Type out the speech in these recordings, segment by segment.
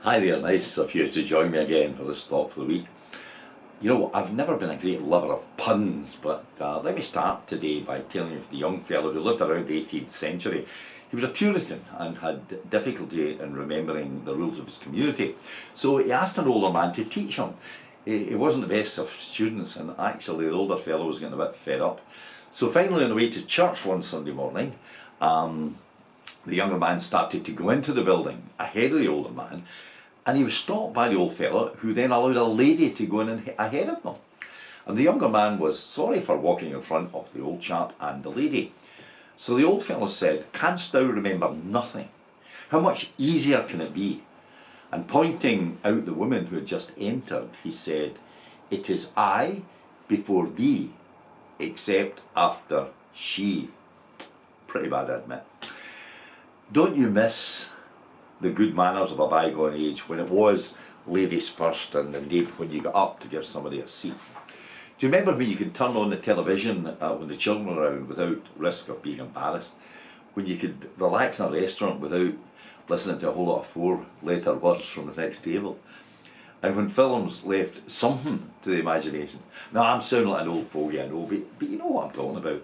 Hi there, nice of you to join me again for this thought for the week. You know, I've never been a great lover of puns, but let me start today by telling you of the young fellow who lived around the 18th century. He was a Puritan and had difficulty in remembering the rules of his community. So he asked an older man to teach him. He wasn't the best of students, and actually the older fellow was getting a bit fed up. So finally, on the way to church one Sunday morning, the younger man started to go into the building ahead of the older man, and he was stopped by the old fellow, who then allowed a lady to go in ahead of them. And the younger man was sorry for walking in front of the old chap and the lady. So the old fellow said, "Canst thou remember nothing? How much easier can it be?" And pointing out the woman who had just entered, he said, "It is I before thee, except after she." Pretty bad, I admit. Don't you miss the good manners of a bygone age when it was ladies first, and indeed when you got up to give somebody a seat? Do you remember when you could turn on the television when the children were around without risk of being embarrassed? When you could relax in a restaurant without listening to a whole lot of four-letter words from the next table? And when films left something to the imagination. Now, I'm sounding like an old fogey, I know, but you know what I'm talking about.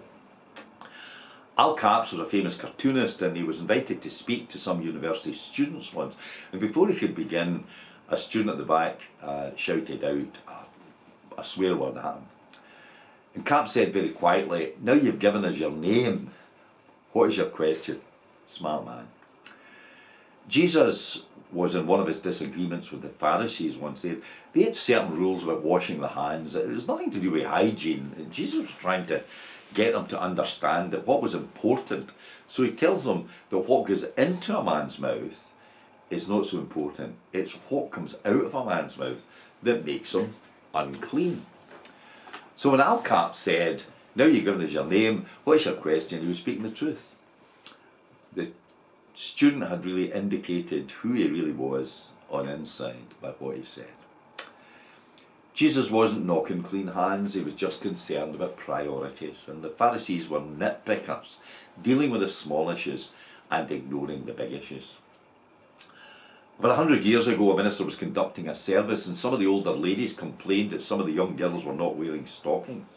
Al Capps was a famous cartoonist, and he was invited to speak to some university students once. And before he could begin, a student at the back shouted out a swear word at him. And Capps said very quietly, "Now you've given us your name, what is your question?" Smart man. Jesus was in one of his disagreements with the Pharisees once. They had certain rules about washing the hands. It was nothing to do with hygiene. Jesus was trying to get them to understand that what was important. So he tells them that what goes into a man's mouth is not so important. It's what comes out of a man's mouth that makes him unclean. So when Al Capps said, "Now you've given us your name, what is your question?" he was speaking the truth. The student had really indicated who he really was on inside by what he said. Jesus wasn't knocking clean hands, he was just concerned about priorities, and the Pharisees were nitpickers, dealing with the small issues and ignoring the big issues. About 100 years ago, a minister was conducting a service, and some of the older ladies complained that some of the young girls were not wearing stockings.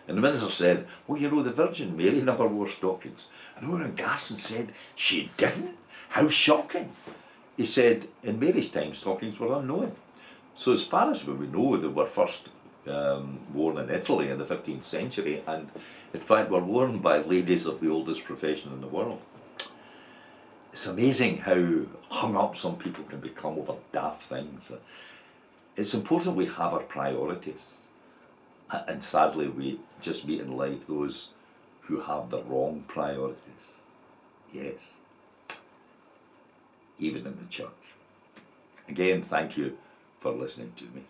And the minister said, "Well, you know, the Virgin Mary never wore stockings." And everyone gasped and said, "She didn't? How shocking." He said, "In Mary's time, stockings were unknown. So as far as we know, they were first worn in Italy in the 15th century, and in fact were worn by ladies of the oldest profession in the world." It's amazing how hung up some people can become over daft things. It's important we have our priorities, and sadly we just meet in life those who have the wrong priorities. Yes, even in the church. Again, thank you for listening to me.